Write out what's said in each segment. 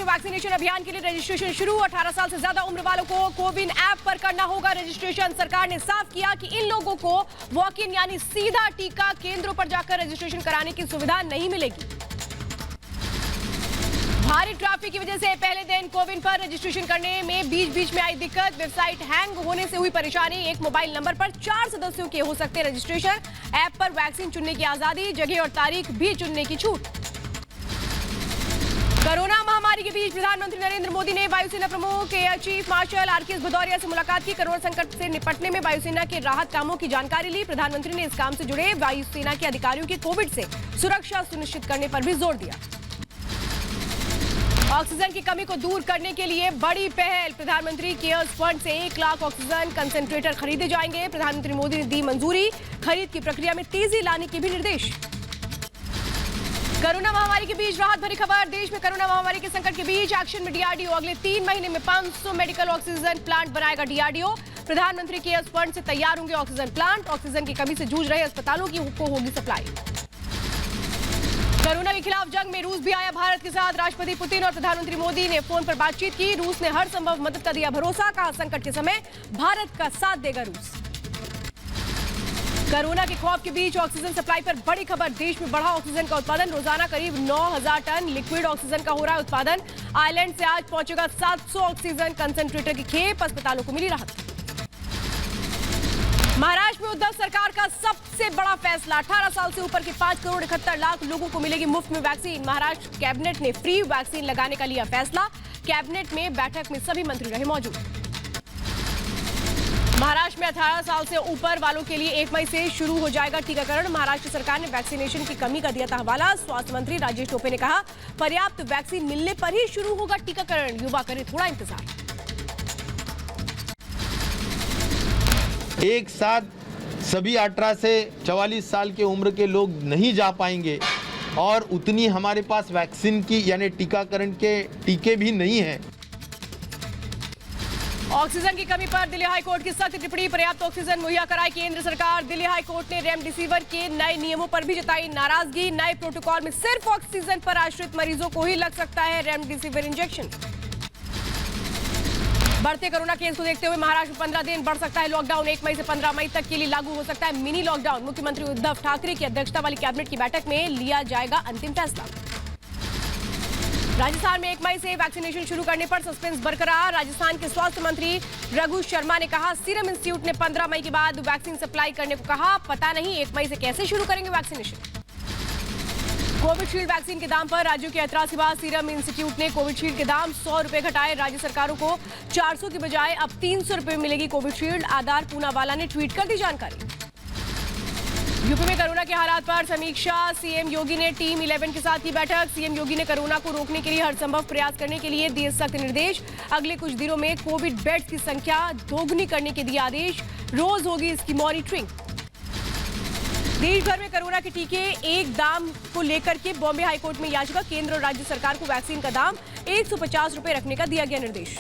से वैक्सीनेशन अभियान के लिए रजिस्ट्रेशन शुरू। 18 साल से ज्यादा उम्र वालों को कोविन ऐप पर करना होगा रजिस्ट्रेशन। सरकार ने साफ किया कि इन लोगों को वॉक इन यानी सीधा टीका केंद्रों पर जाकर रजिस्ट्रेशन कराने की सुविधा नहीं मिलेगी। भारी ट्रैफिक की वजह से पहले दिन कोविन पर रजिस्ट्रेशन करने में बीच में आई दिक्कत। वेबसाइट हैंग होने से हुई परेशानी। एक मोबाइल नंबर पर 4 सदस्यों के हो सकते रजिस्ट्रेशन। ऐप पर वैक्सीन चुनने की आजादी, जगह और तारीख भी चुनने की छूट। कोरोना महामारी के बीच प्रधानमंत्री नरेंद्र मोदी ने वायुसेना प्रमुख air chief marshal RKS Bhadauria से मुलाकात की। कोरोना संकट से निपटने में वायुसेना के राहत कामों की जानकारी ली। प्रधानमंत्री ने इस काम से जुड़े वायुसेना के अधिकारियों की कोविड से सुरक्षा सुनिश्चित करने पर भी जोर दिया। ऑक्सीजन की कमी को दूर करने के लिए बड़ी पहल। प्रधानमंत्री केयर्स फंड से 1 लाख ऑक्सीजन कंसंट्रेटर खरीदे जाएंगे। प्रधानमंत्री मोदी ने दी मंजूरी। खरीद की प्रक्रिया में तेजी लाने के भी निर्देश। कोरोना महामारी के बीच राहत भरी खबर। देश में कोरोना महामारी के संकट के बीच एक्शन में डीआरडीओ। अगले 3 महीने में 500 मेडिकल ऑक्सीजन प्लांट बनाएगा डीआरडीओ। प्रधानमंत्री केयर्स फंड से तैयार होंगे ऑक्सीजन प्लांट। ऑक्सीजन की कमी से जूझ रहे अस्पतालों को होगी सप्लाई। कोरोना के खिलाफ जंग में रूस भी आया भारत के साथ। राष्ट्रपति पुतिन और प्रधानमंत्री मोदी ने फोन पर बातचीत की। रूस ने हर संभव मदद का दिया भरोसा। कहा संकट के समय भारत का साथ देगा रूस। कोरोना के खौफ के बीच ऑक्सीजन सप्लाई पर बड़ी खबर। देश में बढ़ा ऑक्सीजन का उत्पादन। रोजाना करीब 9000 टन लिक्विड ऑक्सीजन का हो रहा है उत्पादन। आयरलैंड से आज पहुंचेगा 700 ऑक्सीजन कंसंट्रेटर की खेप। अस्पतालों को मिली राहत। महाराष्ट्र में उद्धव सरकार का सबसे बड़ा फैसला। 18 साल से ऊपर के 5 करोड़ 71 लाख लोगों को मिलेगी मुफ्त में वैक्सीन। महाराष्ट्र कैबिनेट ने फ्री वैक्सीन लगाने का लिया फैसला। कैबिनेट में बैठक में सभी मंत्री रहे मौजूद। महाराष्ट्र में 18 साल से ऊपर वालों के लिए 1 मई से शुरू हो जाएगा टीकाकरण। महाराष्ट्र सरकार ने वैक्सीनेशन की कमी का दिया था हवाला। स्वास्थ्य मंत्री राजेश टोपे ने कहा पर्याप्त वैक्सीन मिलने पर ही शुरू होगा टीकाकरण। युवा करें थोड़ा इंतजार। एक साथ सभी 18 से 44 साल के उम्र के लोग नहीं जा पाएंगे और उतनी हमारे पास वैक्सीन की यानी टीकाकरण के टीके भी नहीं हैं। ऑक्सीजन की कमी पर दिल्ली हाईकोर्ट की सख्त टिप्पणी। पर्याप्त ऑक्सीजन मुहैया कराए केंद्र सरकार। दिल्ली हाईकोर्ट ने रेमडेसिविर के नए नियमों पर भी जताई नाराजगी। नए प्रोटोकॉल में सिर्फ ऑक्सीजन पर आश्रित मरीजों को ही लग सकता है रेमडेसिविर इंजेक्शन। बढ़ते कोरोना केस को देखते हुए महाराष्ट्र में 15 दिन बढ़ सकता है लॉकडाउन। 1 मई से 15 मई तक के लिए लागू हो सकता है मिनी लॉकडाउन। मुख्यमंत्री उद्धव ठाकरे की अध्यक्षता वाली कैबिनेट की बैठक में लिया जाएगा अंतिम फैसला। राजस्थान में 1 मई से वैक्सीनेशन शुरू करने पर सस्पेंस बरकरार। राजस्थान के स्वास्थ्य मंत्री रघु शर्मा ने कहा सीरम इंस्टीट्यूट ने 15 मई के बाद वैक्सीन सप्लाई करने को कहा। पता नहीं 1 मई से कैसे शुरू करेंगे वैक्सीनेशन। कोविशील्ड वैक्सीन के दाम पर राज्यों के ऐतराज के बाद सीरम इंस्टीट्यूट ने कोविशील्ड के दाम 100 रुपए घटाए। राज्य सरकारों को 400 की बजाय अब 300 रुपए में मिलेगी कोविशील्ड। आधार पूनावाला ने ट्वीट कर दी जानकारी। यूपी में कोरोना के हालात पर समीक्षा। सीएम योगी ने टीम 11 के साथ की बैठक। सीएम योगी ने कोरोना को रोकने के लिए हर संभव प्रयास करने के लिए दिए सख्त निर्देश। अगले कुछ दिनों में कोविड बेड्स की संख्या दोगुनी करने के दिए आदेश। रोज होगी इसकी मॉनिटरिंग। देश भर में कोरोना के टीके एक दाम को लेकर के बॉम्बे हाईकोर्ट में याचिका। केंद्र और राज्य सरकार को वैक्सीन का दाम 150 रुपए रखने का दिया गया निर्देश।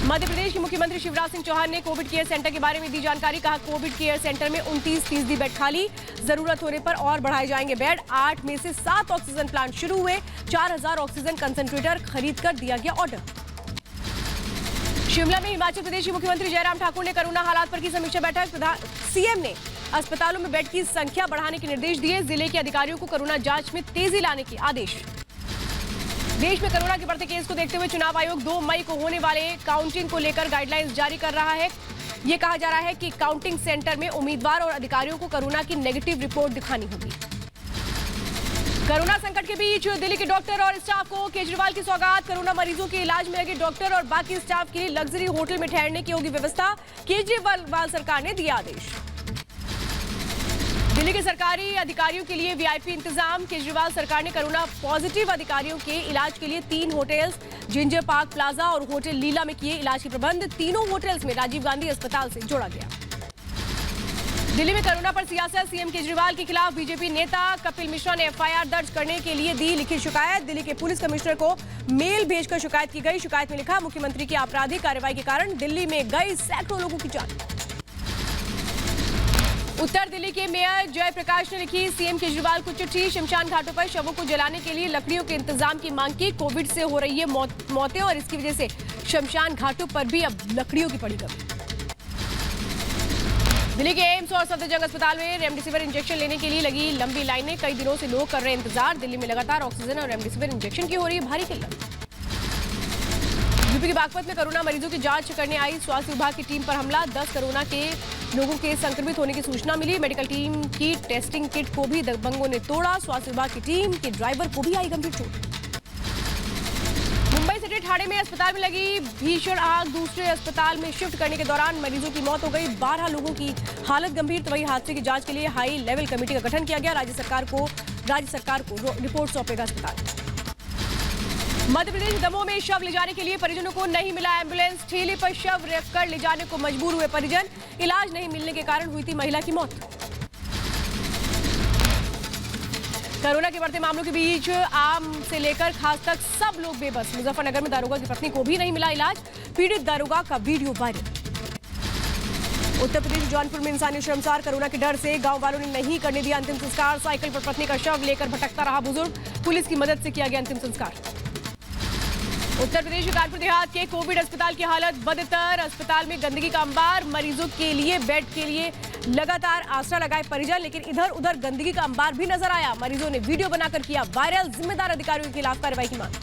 मध्य प्रदेश के मुख्यमंत्री शिवराज सिंह चौहान ने कोविड केयर सेंटर के बारे में दी जानकारी। कहा कोविड केयर सेंटर में 29% बेड खाली। जरूरत होने पर और बढ़ाए जाएंगे बेड। 8 में से 7 ऑक्सीजन प्लांट शुरू हुए। 4000 ऑक्सीजन कंसंट्रेटर खरीद कर दिया गया ऑर्डर। शिमला में हिमाचल प्रदेश के मुख्यमंत्री जयराम ठाकुर ने कोरोना हालात पर की समीक्षा बैठक। सीएम ने अस्पतालों में बेड की संख्या बढ़ाने के निर्देश दिए। जिले के अधिकारियों को कोरोना जांच में तेजी लाने के आदेश। देश में कोरोना के बढ़ते केस को देखते हुए चुनाव आयोग 2 मई को होने वाले काउंटिंग को लेकर गाइडलाइंस जारी कर रहा है। यह कहा जा रहा है कि काउंटिंग सेंटर में उम्मीदवार और अधिकारियों को कोरोना की नेगेटिव रिपोर्ट दिखानी होगी। कोरोना संकट के बीच दिल्ली के डॉक्टर और स्टाफ को केजरीवाल की सौगात। कोरोना मरीजों के इलाज में लगे डॉक्टर और बाकी स्टाफ के लिए लग्जरी होटल में ठहरने की होगी व्यवस्था। केजरीवाल सरकार ने दिया आदेश। दिल्ली के सरकारी अधिकारियों के लिए वीआईपी इंतजाम। केजरीवाल सरकार ने कोरोना पॉजिटिव अधिकारियों के इलाज के लिए 3 होटल्स जिंजर पार्क प्लाजा और होटल लीला में किए इलाज के प्रबंध। तीनों होटल्स में राजीव गांधी अस्पताल से जोड़ा गया। दिल्ली में कोरोना पर सियासत। सीएम केजरीवाल के खिलाफ बीजेपी नेता कपिल मिश्रा ने एफआईआर दर्ज करने के लिए दी लिखित शिकायत। दिल्ली के पुलिस कमिश्नर को मेल भेजकर शिकायत की गई। शिकायत में लिखा मुख्यमंत्री की आपराधिक कार्रवाई के कारण दिल्ली में गई सैकड़ों लोगों की जान। उत्तर दिल्ली के मेयर जयप्रकाश ने लिखी सीएम केजरीवाल को चिट्ठी। शमशान घाटों पर शवों को जलाने के लिए लकड़ियों के इंतजाम की मांग की। कोविड से हो रही है मौतें और इसकी वजह से शमशान घाटों पर भी अब लकड़ियों की पड़ी कमी। दिल्ली के एम्स और सफदरजंग अस्पताल में रेमडेसिविर इंजेक्शन लेने के लिए लगी लंबी लाइनें। कई दिनों से लोग कर रहे इंतजार। दिल्ली में लगातार ऑक्सीजन और रेमडेसिविर इंजेक्शन की हो रही है भारी किल्लत। यूपी के बागपत में कोरोना मरीजों की जांच करने आई स्वास्थ्य विभाग की टीम पर हमला। 10 कोरोना के लोगों के संक्रमित होने की सूचना मिली। मेडिकल टीम की टेस्टिंग किट को भी दबंगों ने तोड़ा। स्वास्थ्य विभाग की टीम के ड्राइवर को भी आई गंभीर चोट। मुंबई सिटी ठाणे में अस्पताल में लगी भीषण आग। दूसरे अस्पताल में शिफ्ट करने के दौरान मरीजों की मौत हो गई। 12 लोगों की हालत गंभीर। तो वही हादसे की जांच के लिए हाई लेवल कमेटी का गठन किया गया। राज्य सरकार को रिपोर्ट सौंपेगा अस्पताल। मध्य प्रदेश दमोह में शव ले जाने के लिए परिजनों को नहीं मिला एम्बुलेंस। ठेले पर शव रखकर ले जाने को मजबूर हुए परिजन। इलाज नहीं मिलने के कारण हुई थी महिला की मौत। कोरोना के बढ़ते मामलों के बीच आम से लेकर खास तक सब लोग बेबस। मुजफ्फरनगर में दारोगा की पत्नी को भी नहीं मिला इलाज। पीड़ित दारोगा का वीडियो वायरल। उत्तर प्रदेश जौनपुर में इंसानी शर्मसार। कोरोना के डर से गांव वालों ने नहीं करने दिया अंतिम संस्कार। साइकिल पर पत्नी का शव लेकर भटकता रहा बुजुर्ग। पुलिस की मदद से किया गया अंतिम संस्कार। उत्तर प्रदेश के कानपुर देहात के कोविड अस्पताल की हालत बदतर। अस्पताल में गंदगी का अंबार। मरीजों के लिए बेड के लिए लगातार आसरा लगाए परिजन, लेकिन इधर उधर गंदगी का अंबार भी नजर आया। मरीजों ने वीडियो बनाकर किया वायरल। जिम्मेदार अधिकारियों के खिलाफ कार्रवाई की मांग।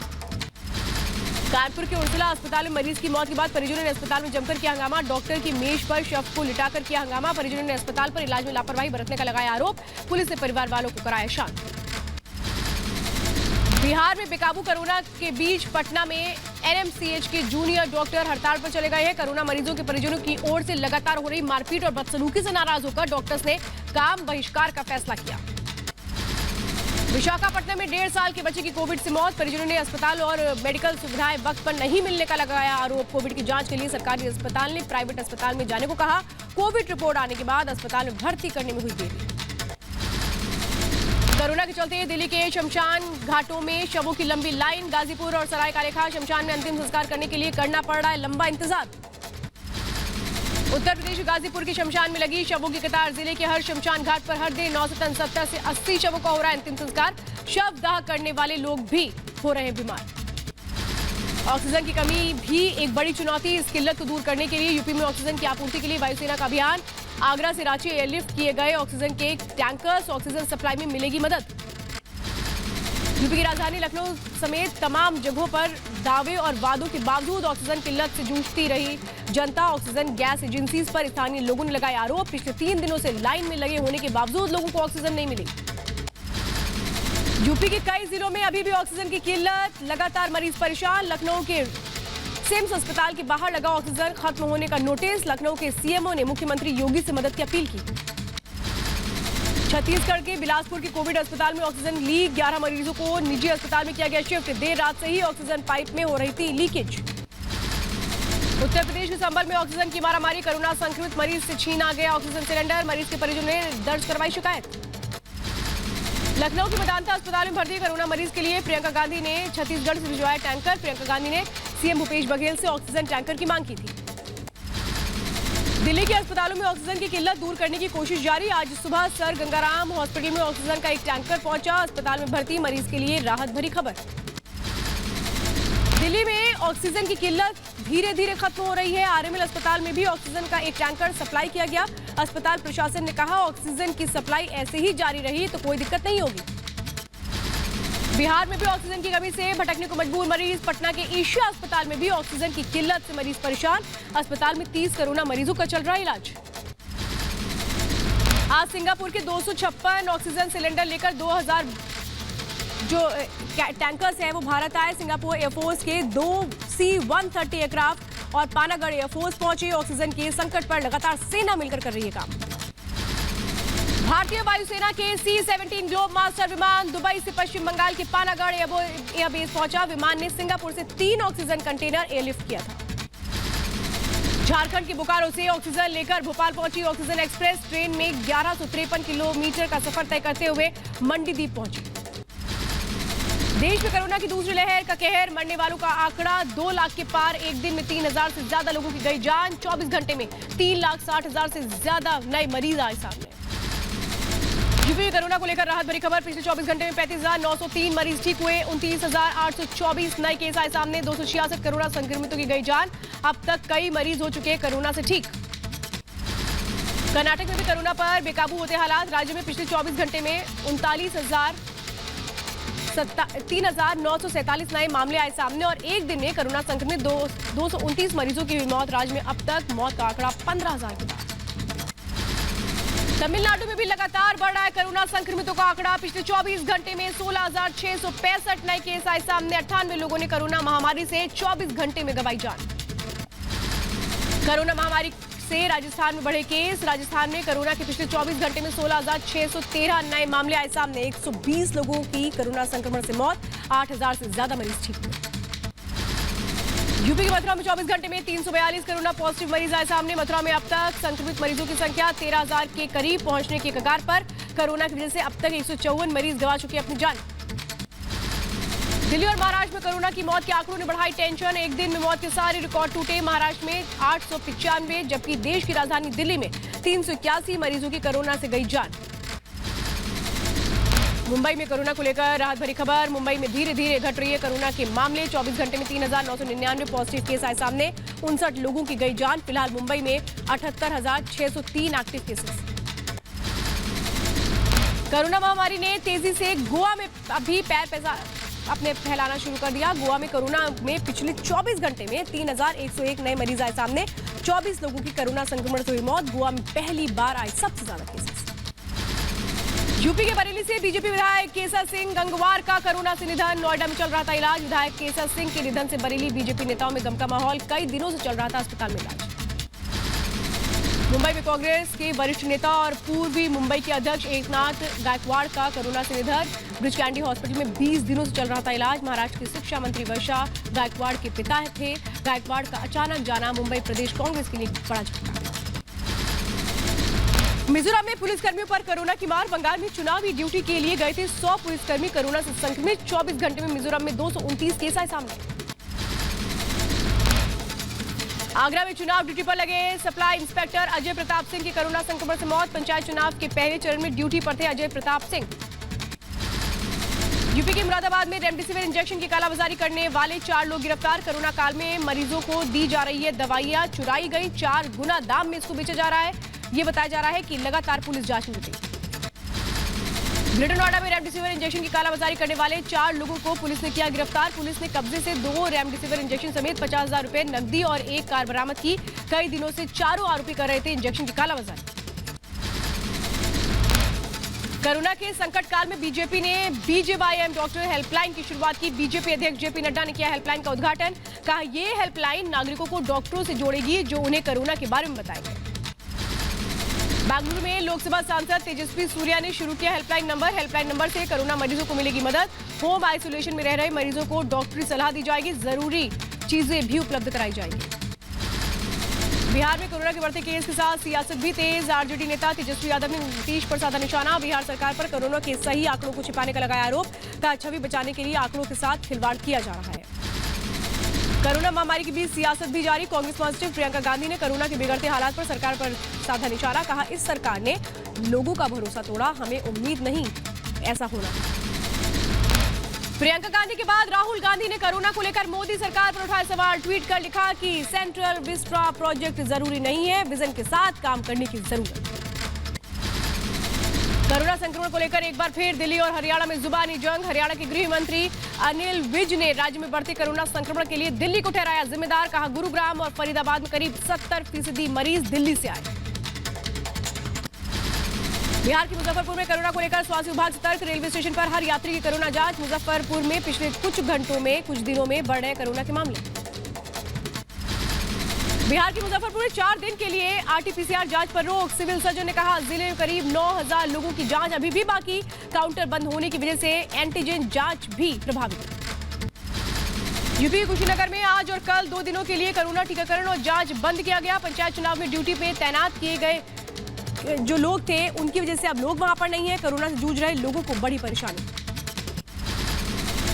कानपुर के उर्सुला अस्पताल में मरीज की मौत के बाद परिजनों ने अस्पताल में जमकर किया हंगामा। डॉक्टर की मेज पर शव को लिटाकर किया हंगामा। परिजनों ने अस्पताल पर इलाज में लापरवाही बरतने का लगाया आरोप। पुलिस ने परिवार वालों को कराया शांत। बिहार में बेकाबू कोरोना के बीच पटना में एनएमसीएच के जूनियर डॉक्टर हड़ताल पर चले गए हैं। कोरोना मरीजों के परिजनों की ओर से लगातार हो रही मारपीट और बदसलूकी से नाराज होकर डॉक्टर्स ने काम बहिष्कार का फैसला किया। विशाखापट्टनम में 1.5 साल के बच्चे की कोविड से मौत। परिजनों ने अस्पताल और मेडिकल सुविधाएं वक्त पर नहीं मिलने का लगाया आरोप। कोविड की जांच के लिए सरकारी अस्पताल ने प्राइवेट अस्पताल में जाने को कहा। कोविड रिपोर्ट आने के बाद अस्पताल में भर्ती करने में हुई देरी। कोरोना के चलते दिल्ली के शमशान घाटों में शवों की लंबी लाइन। गाजीपुर और सराय कालेखां शमशान में अंतिम संस्कार करने के लिए करना पड़ रहा है लंबा इंतजार। उत्तर प्रदेश गाजीपुर के शमशान में लगी शवों की कतार। जिले के हर शमशान घाट पर हर दिन 970 से 80 शवों का हो रहा है अंतिम संस्कार। शव दाह करने वाले लोग भी हो रहे हैं बीमार। ऑक्सीजन की कमी भी एक बड़ी चुनौती। इस किल्लत को दूर करने के लिए यूपी में ऑक्सीजन की आपूर्ति के लिए वायुसेना का अभियान। आगरा से रांची एयरलिफ्ट किए गए ऑक्सीजन के टैंकर्स। ऑक्सीजन सप्लाई में मिलेगी मदद। यूपी की राजधानी लखनऊ समेत तमाम जगहों पर दावे और वादों के बावजूद ऑक्सीजन किल्लत से जूझती रही जनता। ऑक्सीजन गैस एजेंसीज पर स्थानीय लोगों ने लगाए आरोप। पिछले 3 दिनों से लाइन में लगे होने के बावजूद लोगों को ऑक्सीजन नहीं मिली। यूपी के कई जिलों में अभी भी ऑक्सीजन की किल्लत। लगातार मरीज परेशान। लखनऊ के सिम्स अस्पताल के बाहर लगा ऑक्सीजन खत्म होने का नोटिस। लखनऊ के सीएमओ ने मुख्यमंत्री योगी से मदद की अपील की। छत्तीसगढ़ के बिलासपुर के कोविड अस्पताल में ऑक्सीजन लीक। 11 मरीजों को निजी अस्पताल में किया गया शिफ्ट। देर रात से ही ऑक्सीजन पाइप में हो रही थी लीकेज। उत्तर प्रदेश के संभल में ऑक्सीजन की मारामारी। कोरोना संक्रमित मरीज से छीना गया ऑक्सीजन सिलेंडर। मरीज के परिजनों ने दर्ज करवाई शिकायत। लखनऊ के मेदांता अस्पताल में भर्ती कोरोना मरीज के लिए प्रियंका गांधी ने छत्तीसगढ़ से भिजवाया टैंकर। प्रियंका गांधी ने सीएम भूपेश बघेल से ऑक्सीजन टैंकर की मांग की थी। दिल्ली के अस्पतालों में ऑक्सीजन की किल्लत दूर करने की कोशिश जारी। आज सुबह सर गंगाराम हॉस्पिटल में ऑक्सीजन का एक टैंकर पहुंचा। अस्पताल में भर्ती मरीज के लिए राहत भरी खबर। दिल्ली में ऑक्सीजन की किल्लत धीरे धीरे खत्म हो रही है। आरएमएल अस्पताल में भी ऑक्सीजन का एक टैंकर सप्लाई किया गया। अस्पताल प्रशासन ने कहा ऑक्सीजन की सप्लाई ऐसे ही जारी रही तो कोई दिक्कत नहीं होगी। बिहार में भी ऑक्सीजन की कमी से भटकने को मजबूर मरीज। पटना के ईशिया अस्पताल में भी ऑक्सीजन की किल्लत से मरीज परेशान। अस्पताल में 30 कोरोना मरीजों का चल रहा इलाज। आज सिंगापुर के 256 ऑक्सीजन सिलेंडर लेकर 2000 जो टैंकर्स हैं वो भारत आए। सिंगापुर एयरफोर्स के 2 C-130 एयरक्राफ्ट और पानागढ़ एयरफोर्स पहुंचे। ऑक्सीजन के संकट पर लगातार सेना मिलकर कर रही है काम। भारतीय वायुसेना के C-17 ग्लोब मास्टर विमान दुबई से पश्चिम बंगाल के पानागढ़ एयरबेस पहुंचा। विमान ने सिंगापुर से 3 ऑक्सीजन कंटेनर एयरलिफ्ट किया था। झारखंड के बोकारो से ऑक्सीजन लेकर भोपाल पहुंची ऑक्सीजन एक्सप्रेस। ट्रेन में 1153 किलोमीटर का सफर तय करते हुए मंडीदीप पहुंची। देश में कोरोना की दूसरी लहर का कहर। मरने वालों का आंकड़ा 2 लाख के पार। एक दिन में 3000 से ज्यादा लोगों की गई जान। 24 घंटे में 3,60,000 से ज्यादा नए मरीज आए सामने। यूपी में कोरोना को लेकर राहत भरी खबर। पिछले 24 घंटे में 35,903 मरीज ठीक हुए। 29,824 नए केस आए सामने। 266 कोरोना संक्रमितों की गई जान। अब तक कई मरीज हो चुके कोरोना से ठीक। कर्नाटक में भी कोरोना पर बेकाबू होते हालात। राज्य में पिछले 24 घंटे में 3,947 नए मामले आए सामने और एक दिन में कोरोना संक्रमित 229 मरीजों की हुई मौत। राज्य में अब तक मौत का आंकड़ा 15,000 के पार। तमिलनाडु में भी लगातार बढ़ रहा है कोरोना संक्रमितों का आंकड़ा। पिछले 24 घंटे में 16,665 नए केस आए सामने। 98 लोगों ने कोरोना महामारी से 24 घंटे में गंवाई जान। कोरोना महामारी से राजस्थान में बढ़े केस। राजस्थान में कोरोना के पिछले 24 घंटे में 16,613 नए मामले आए सामने। 120 लोगों की कोरोना संक्रमण से मौत। 8,000 से ज्यादा मरीज ठीक हुए। यूपी की मथुरा में 24 घंटे में 342 कोरोना पॉजिटिव मरीज आए सामने। मथुरा में अब तक संक्रमित मरीजों की संख्या 13,000 के करीब पहुंचने की कगार पर। कोरोना की वजह से अब तक 154 मरीज गंवा चुके अपनी जान। दिल्ली और महाराष्ट्र में कोरोना की मौत के आंकड़ों ने बढ़ाई टेंशन। एक दिन में मौत के सारे रिकॉर्ड टूटे। महाराष्ट्र में 895 जबकि देश की राजधानी दिल्ली में 381 मरीजों की कोरोना से गई जान। मुंबई में कोरोना को लेकर राहत भरी खबर। मुंबई में धीरे धीरे घट रही है कोरोना के मामले। 24 घंटे में 3,999 पॉजिटिव केस आए सामने। 59 लोगों की गई जान। फिलहाल मुंबई में 78,603 एक्टिव केसेस। कोरोना महामारी ने तेजी से गोवा में अभी अपने फैलाना शुरू कर दिया। गोवा में कोरोना में पिछले 24 घंटे में 3,101 नए मरीज आए सामने। 24 लोगों की कोरोना संक्रमण से हुई मौत। गोवा में पहली बार आए सबसे ज्यादा केसेस। यूपी के बरेली से बीजेपी विधायक केसर सिंह गंगवार का कोरोना से निधन। नोएडा में चल रहा था इलाज। विधायक केसर सिंह के निधन से बरेली बीजेपी नेताओं में गम का माहौल। कई दिनों से चल रहा था अस्पताल में इलाज। मुंबई में कांग्रेस के वरिष्ठ नेता और पूर्वी मुंबई के अध्यक्ष एकनाथ गायकवाड़ का कोरोना से निधन। ब्रिज कैंडी हॉस्पिटल में 20 दिनों से चल रहा था इलाज। महाराष्ट्र की शिक्षा मंत्री वर्षा गायकवाड़ के पिता थे। गायकवाड़ का अचानक जाना मुंबई प्रदेश कांग्रेस के लिए बड़ा झटका। मिजोरम में पुलिसकर्मियों पर कोरोना की मार। बंगाल में चुनावी ड्यूटी के लिए गए थे 100 पुलिसकर्मी कोरोना से संक्रमित। 24 घंटे में मिजोरम में 229 केस आए सामने। आगरा में चुनाव ड्यूटी पर लगे सप्लाई इंस्पेक्टर अजय प्रताप सिंह की कोरोना संक्रमण से मौत। पंचायत चुनाव के पहले चरण में ड्यूटी पर थे अजय प्रताप सिंह। यूपी के मुरादाबाद में रेमडेसिविर इंजेक्शन की कालाबाजारी करने वाले 4 लोग गिरफ्तार। कोरोना काल में मरीजों को दी जा रही है दवाइयां चुराई गई। 4 गुना दाम में इसको बेचा जा रहा है। ये बताया जा रहा है कि लगातार पुलिस जांच में जुटी। ग्रेटर नोएडा में रेमडेसिविर इंजेक्शन की कालाबाजारी करने वाले 4 लोगों को पुलिस ने किया गिरफ्तार। पुलिस ने कब्जे से 2 रेमडेसिविर इंजेक्शन समेत 50,000 रुपए नकदी और 1 कार बरामद की। कई दिनों से चारों आरोपी कर रहे थे इंजेक्शन की कालाबाजारी। कोरोना के संकट काल में बीजेपी ने बीजेवाईएम डॉक्टर हेल्पलाइन की शुरुआत की। बीजेपी अध्यक्ष जेपी नड्डा ने किया हेल्पलाइन का उद्घाटन। कहा यह हेल्पलाइन नागरिकों को डॉक्टरों से जोड़ेगी जो उन्हें कोरोना के बारे में बताएंगे। बेंगलुरु में लोकसभा सांसद तेजस्वी सूर्या ने शुरू किया हेल्पलाइन नंबर। हेल्पलाइन नंबर से कोरोना मरीजों को मिलेगी मदद। होम आइसोलेशन में रह रहे मरीजों को डॉक्टरी सलाह दी जाएगी। जरूरी चीजें भी उपलब्ध कराई जाएंगी। बिहार में कोरोना के बढ़ते केस के साथ सियासत भी तेज। आरजेडी नेता तेजस्वी यादव ने नीतीश पर साधा निशाना। बिहार सरकार पर कोरोना के सही आंकड़ों को छिपाने का लगाया आरोप। कहा छवि बचाने के लिए आंकड़ों के साथ खिलवाड़ किया जा रहा है। कोरोना महामारी के बीच सियासत भी जारी। कांग्रेस महासचिव प्रियंका गांधी ने कोरोना के बिगड़ते हालात पर सरकार पर साधा निशाना। कहा इस सरकार ने लोगों का भरोसा तोड़ा। हमें उम्मीद नहीं ऐसा होना। प्रियंका गांधी के बाद राहुल गांधी ने कोरोना को लेकर मोदी सरकार पर उठाए सवाल। ट्वीट कर लिखा कि सेंट्रल विस्टा प्रोजेक्ट जरूरी नहीं है, विजन के साथ काम करने की जरूरत। कोरोना संक्रमण को लेकर एक बार फिर दिल्ली और हरियाणा में जुबानी जंग। हरियाणा के गृह मंत्री अनिल विज ने राज्य में बढ़ते कोरोना संक्रमण के लिए दिल्ली को ठहराया जिम्मेदार। कहा गुरुग्राम और फरीदाबाद में करीब 70% मरीज दिल्ली से आए। बिहार के मुजफ्फरपुर में कोरोना को लेकर स्वास्थ्य विभाग सतर्क। रेलवे स्टेशन पर हर यात्री की कोरोना जांच। मुजफ्फरपुर में पिछले कुछ दिनों में बढ़ रहे कोरोना के मामले। बिहार के मुजफ्फरपुर में 4 दिन के लिए आरटीपीसीआर जांच पर रोक। सिविल सर्जन ने कहा जिले में करीब 9,000 लोगों की जांच अभी भी बाकी। काउंटर बंद होने की वजह से एंटीजन जांच भी प्रभावित। यूपी के कुशीनगर में आज और कल 2 दिनों के लिए कोरोना टीकाकरण और जांच बंद किया गया। पंचायत चुनाव में ड्यूटी पे तैनात किए गए जो लोग थे उनकी वजह से अब लोग वहां पर नहीं है। कोरोना से जूझ रहे लोगों को बड़ी परेशानी।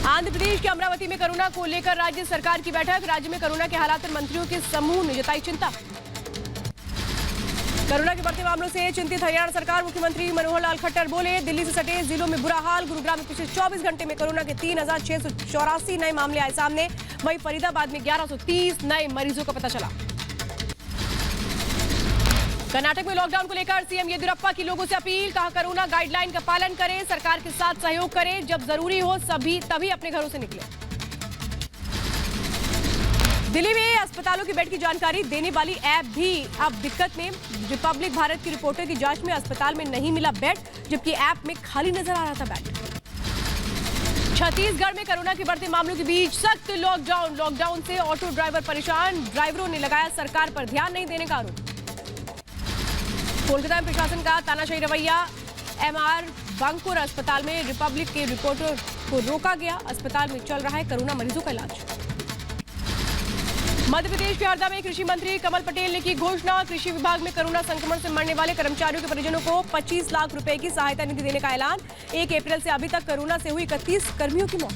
आंध्र प्रदेश के अमरावती में कोरोना को लेकर राज्य सरकार की बैठक। राज्य में कोरोना के हालात पर मंत्रियों के समूह ने जताई चिंता। कोरोना के बढ़ते मामलों से चिंतित हरियाणा सरकार। मुख्यमंत्री मनोहर लाल खट्टर बोले, दिल्ली से सटे जिलों में बुरा हाल। गुरुग्राम में पिछले 24 घंटे में कोरोना के 3,684 नए मामले आए सामने। वहीं फरीदाबाद में 1130 नए मरीजों का पता चला। कर्नाटक में लॉकडाउन को लेकर सीएम येदियुरप्पा की लोगों से अपील। कहा, कोरोना गाइडलाइन का पालन करें, सरकार के साथ सहयोग करें, जब जरूरी हो तभी अपने घरों से निकलें। दिल्ली में अस्पतालों की बेड की जानकारी देने वाली ऐप भी अब दिक्कत में। रिपब्लिक भारत की रिपोर्टर की जांच में अस्पताल में नहीं मिला बेड, जबकि ऐप में खाली नजर आ रहा था बेड। छत्तीसगढ़ में कोरोना के बढ़ते मामलों के बीच सख्त लॉकडाउन से ऑटो ड्राइवर परेशान। ड्राइवरों ने लगाया सरकार पर ध्यान नहीं देने का आरोप। कोलकाता में प्रशासन का तानाशाही रवैया। एमआर बांकुर अस्पताल में रिपब्लिक के रिपोर्टर को रोका गया। अस्पताल में चल रहा है कोरोना मरीजों का इलाज। मध्य प्रदेश के हरदा में कृषि मंत्री कमल पटेल ने की घोषणा। कृषि विभाग में कोरोना संक्रमण से मरने वाले कर्मचारियों के परिजनों को 25 लाख रुपए की सहायता निधि देने का ऐलान। 1 अप्रैल से अभी तक कोरोना से हुई 31 कर्मियों की मौत।